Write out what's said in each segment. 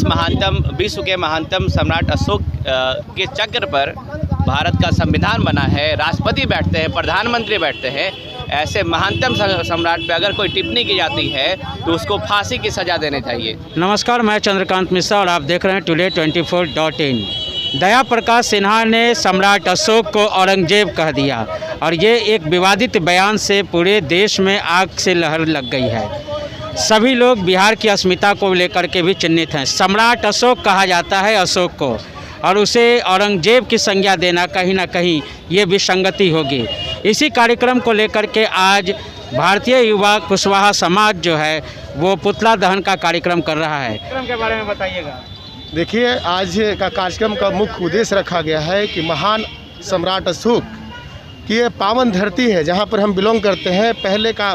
विश्व के महानतम सम्राट अशोक के चक्र पर भारत का संविधान बना है, राष्ट्रपति बैठते हैं, प्रधानमंत्री बैठते हैं। ऐसे महानतम सम्राट पे अगर कोई टिप्पणी की जाती है तो उसको फांसी की सज़ा देनी चाहिए। नमस्कार, मैं चंद्रकांत मिश्रा और आप देख रहे हैं टुडे 24.in। दया प्रकाश सिन्हा ने सम्राट अशोक को औरंगजेब कह दिया और ये एक विवादित बयान से पूरे देश में आग से लहर लग गई है। सभी लोग बिहार की अस्मिता को लेकर के भी चिन्हित हैं। सम्राट अशोक कहा जाता है अशोक को, और उसे औरंगजेब की संज्ञा देना कहीं ना कहीं ये विसंगति होगी। इसी कार्यक्रम को लेकर के आज भारतीय युवा कुशवाहा समाज जो है वो पुतला दहन का कार्यक्रम कर रहा है। कार्यक्रम के बारे में बताइएगा। देखिए, आज का कार्यक्रम का मुख्य उद्देश्य रखा गया है कि महान सम्राट अशोक की ये पावन धरती है जहाँ पर हम बिलोंग करते हैं, पहले का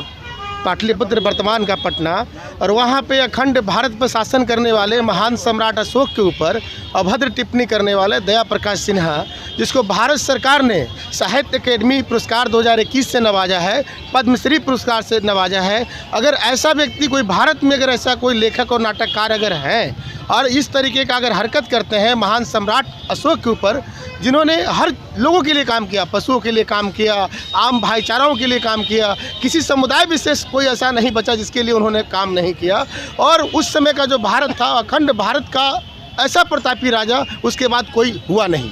पाटलिपुत्र वर्तमान का पटना, और वहाँ पे अखंड भारत पर शासन करने वाले महान सम्राट अशोक के ऊपर अभद्र टिप्पणी करने वाले दया प्रकाश सिन्हा, जिसको भारत सरकार ने साहित्य अकेडमी पुरस्कार 2021 से नवाजा है, पद्मश्री पुरस्कार से नवाजा है। अगर ऐसा व्यक्ति कोई भारत में, अगर ऐसा कोई लेखक और नाटककार अगर हैं और इस तरीके का अगर हरकत करते हैं महान सम्राट अशोक के ऊपर, जिन्होंने हर लोगों के लिए काम किया, पशुओं के लिए काम किया, आम भाईचाराओं के लिए काम किया, किसी समुदाय विशेष कोई ऐसा नहीं बचा जिसके लिए उन्होंने काम नहीं किया। और उस समय का जो भारत था, अखंड भारत का ऐसा प्रतापी राजा उसके बाद कोई हुआ नहीं।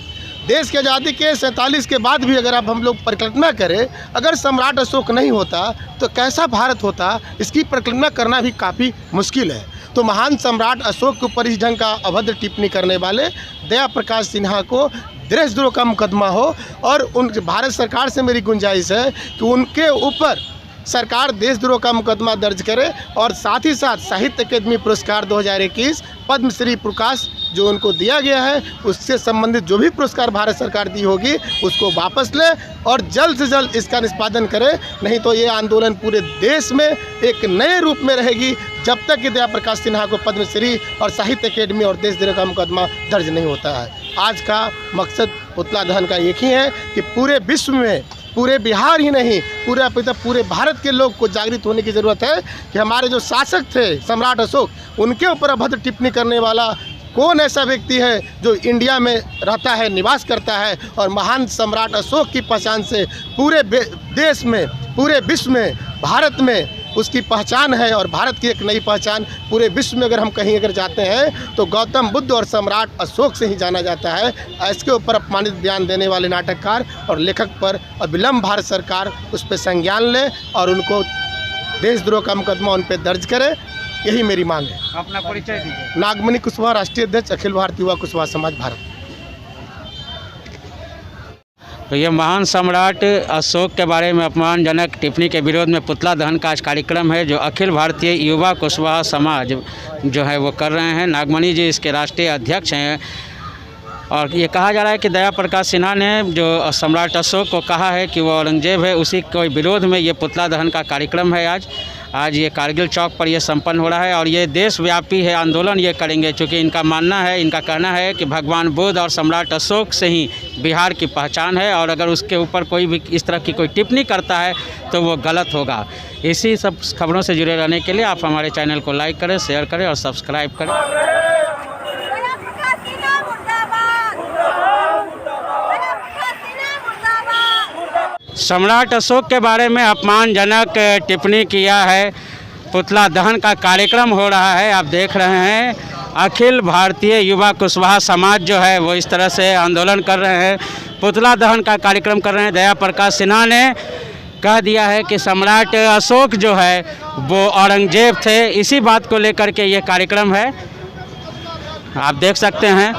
देश की आज़ादी के 47 के बाद भी अगर अब हम लोग परिकल्पना करें, अगर सम्राट अशोक नहीं होता तो कैसा भारत होता, इसकी परिकल्पना करना भी काफ़ी मुश्किल है। तो महान सम्राट अशोक के ऊपर इस ढंग का अभद्र टिप्पणी करने वाले दया प्रकाश सिन्हा को देशद्रोह का मुकदमा हो, और उन भारत सरकार से मेरी गुंजाइश है कि उनके ऊपर सरकार देशद्रोह का मुकदमा दर्ज करे, और साथ ही साथ साहित्य अकेडमी पुरस्कार 2021 पद्मश्री प्रकाश जो उनको दिया गया है, उससे संबंधित जो भी पुरस्कार भारत सरकार दी होगी उसको वापस ले और जल्द से जल्द इसका निष्पादन करे। नहीं तो ये आंदोलन पूरे देश में एक नए रूप में रहेगी जब तक कि दया प्रकाश सिन्हा को पद्मश्री और साहित्य अकेडमी और देशद्रोह का मुकदमा दर्ज नहीं होता है। आज का मकसद पुतला दहन का एक ही है कि पूरे विश्व में, पूरे बिहार ही नहीं, पूरे भारत के लोग को जागृत होने की ज़रूरत है कि हमारे जो शासक थे सम्राट अशोक, उनके ऊपर अभद्र टिप्पणी करने वाला कौन ऐसा व्यक्ति है जो इंडिया में रहता है, निवास करता है, और महान सम्राट अशोक की पहचान से पूरे देश में, पूरे विश्व में, भारत में उसकी पहचान है। और भारत की एक नई पहचान पूरे विश्व में अगर हम कहीं अगर जाते हैं तो गौतम बुद्ध और सम्राट अशोक से ही जाना जाता है। इसके ऊपर अपमानित बयान देने वाले नाटककार और लेखक पर अविलंब भारत सरकार उस पर संज्ञान ले और उनको देशद्रोह का मुकदमा उन पर दर्ज करे, यही मेरी मांग है। अपना परिचय दीजिए। नागमणि कुशवाहा, राष्ट्रीय अध्यक्ष अखिल भारतीय युवा कुशवाहा समाज भारत। तो ये महान सम्राट अशोक के बारे में अपमानजनक टिप्पणी के विरोध में पुतला दहन का आज कार्यक्रम है जो अखिल भारतीय युवा कुशवाहा समाज जो है वो कर रहे हैं। नागमणि जी इसके राष्ट्रीय अध्यक्ष हैं, और ये कहा जा रहा है कि दया प्रकाश सिन्हा ने जो सम्राट अशोक को कहा है कि वो औरंगजेब है, उसी के विरोध में ये पुतला दहन का कार्यक्रम है। आज ये कारगिल चौक पर ये संपन्न हो रहा है और ये देशव्यापी है आंदोलन ये करेंगे, क्योंकि इनका मानना है, इनका कहना है कि भगवान बुद्ध और सम्राट अशोक से ही बिहार की पहचान है, और अगर उसके ऊपर कोई भी इस तरह की कोई टिप्पणी करता है तो वो गलत होगा। इसी सब खबरों से जुड़े रहने के लिए आप हमारे चैनल को लाइक करें, शेयर करें और सब्सक्राइब करें। सम्राट अशोक के बारे में अपमानजनक टिप्पणी किया है, पुतला दहन का कार्यक्रम हो रहा है। आप देख रहे हैं अखिल भारतीय युवा कुशवाहा समाज जो है वो इस तरह से आंदोलन कर रहे हैं, पुतला दहन का कार्यक्रम कर रहे हैं। दया प्रकाश सिन्हा ने कह दिया है कि सम्राट अशोक जो है वो औरंगजेब थे। इसी बात को लेकर के ये कार्यक्रम है, आप देख सकते हैं।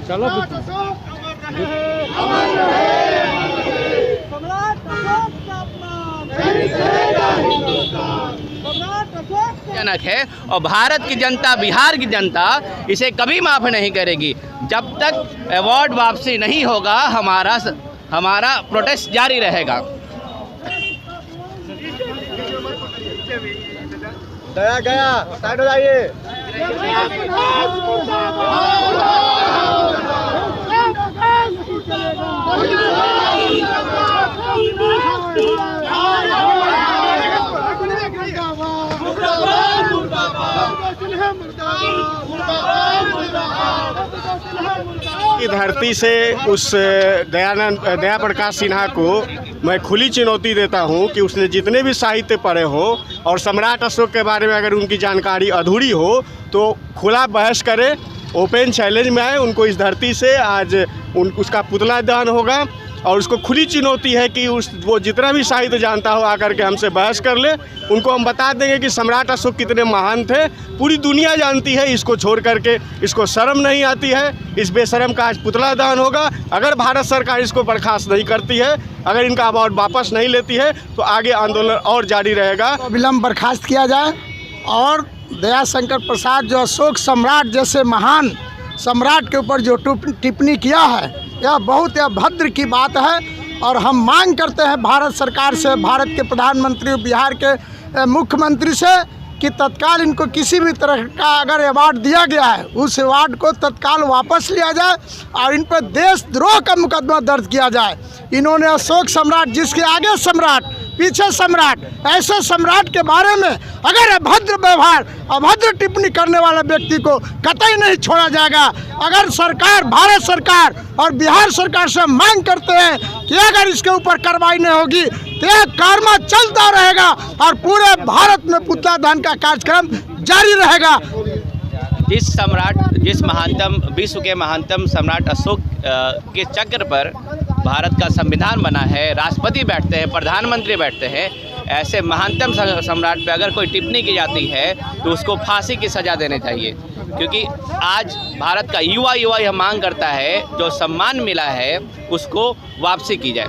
चलो जनक है, और भारत की जनता, बिहार की जनता इसे कभी माफ़ नहीं करेगी। जब तक अवार्ड वापसी नहीं होगा हमारा प्रोटेस्ट जारी रहेगा। गया साइड हो जाइए। की धरती से उस दया प्रकाश सिन्हा को मैं खुली चुनौती देता हूं कि उसने जितने भी साहित्य पढ़े हो और सम्राट अशोक के बारे में अगर उनकी जानकारी अधूरी हो तो खुला बहस करे, ओपन चैलेंज में आए। उनको इस धरती से आज उसका पुतला दहन होगा और उसको खुली चुनौती है कि वो जितना भी साहित्य जानता हो आकर के हमसे बहस कर ले। उनको हम बता देंगे कि सम्राट अशोक कितने महान थे, पूरी दुनिया जानती है। इसको छोड़ करके इसको शर्म नहीं आती है। इस बेशरम का आज पुतला दहन होगा। अगर भारत सरकार इसको बर्खास्त नहीं करती है, अगर इनका अवार्ड वापस नहीं लेती है तो आगे आंदोलन और जारी रहेगा। विलम्ब बर्खास्त किया जाए और दयाशंकर प्रसाद जो अशोक सम्राट जैसे महान सम्राट के ऊपर जो टिप्पणी किया है, यह बहुत अभद्र की बात है। और हम मांग करते हैं भारत सरकार से, भारत के प्रधानमंत्री, बिहार के मुख्यमंत्री से कि तत्काल इनको किसी भी तरह का अगर अवार्ड दिया गया है उस अवार्ड को तत्काल वापस लिया जाए और इन पर देशद्रोह का मुकदमा दर्ज किया जाए। इन्होंने अशोक सम्राट, जिसके आगे सम्राट पीछे सम्राट, ऐसे सम्राट के बारे में अगर अभद्र व्यवहार, अभद्र टिप्पणी करने वाले व्यक्ति को कतई नहीं छोड़ा जाएगा। अगर सरकार, भारत सरकार और बिहार सरकार से मांग करते हैं कि अगर इसके ऊपर कार्रवाई नहीं होगी तो यह कर्मा चलता रहेगा और पूरे भारत में पुतला दहन का कार्यक्रम जारी रहेगा। जिस महानतम, विश्व के महानतम सम्राट अशोक के चक्र पर भारत का संविधान बना है, राष्ट्रपति बैठते हैं, प्रधानमंत्री बैठते हैं, ऐसे महानतम सम्राट पे अगर कोई टिप्पणी की जाती है तो उसको फांसी की सज़ा देनी चाहिए। क्योंकि आज भारत का युवा यह मांग करता है जो सम्मान मिला है उसको वापसी की जाए।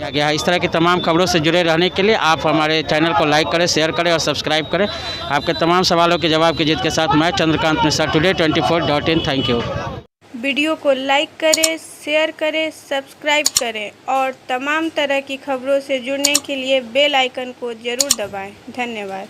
गया इस तरह की तमाम खबरों से जुड़े रहने के लिए आप हमारे चैनल को लाइक करें, शेयर करें और सब्सक्राइब करें। आपके तमाम सवालों के जवाब की जीत के साथ मैं Chandrakant Mishra, today24.in। Thank you. Video को लाइक करें, शेयर करें, सब्सक्राइब करें और तमाम तरह की खबरों से जुड़ने के लिए बेल आइकन को ज़रूर दबाएं। धन्यवाद।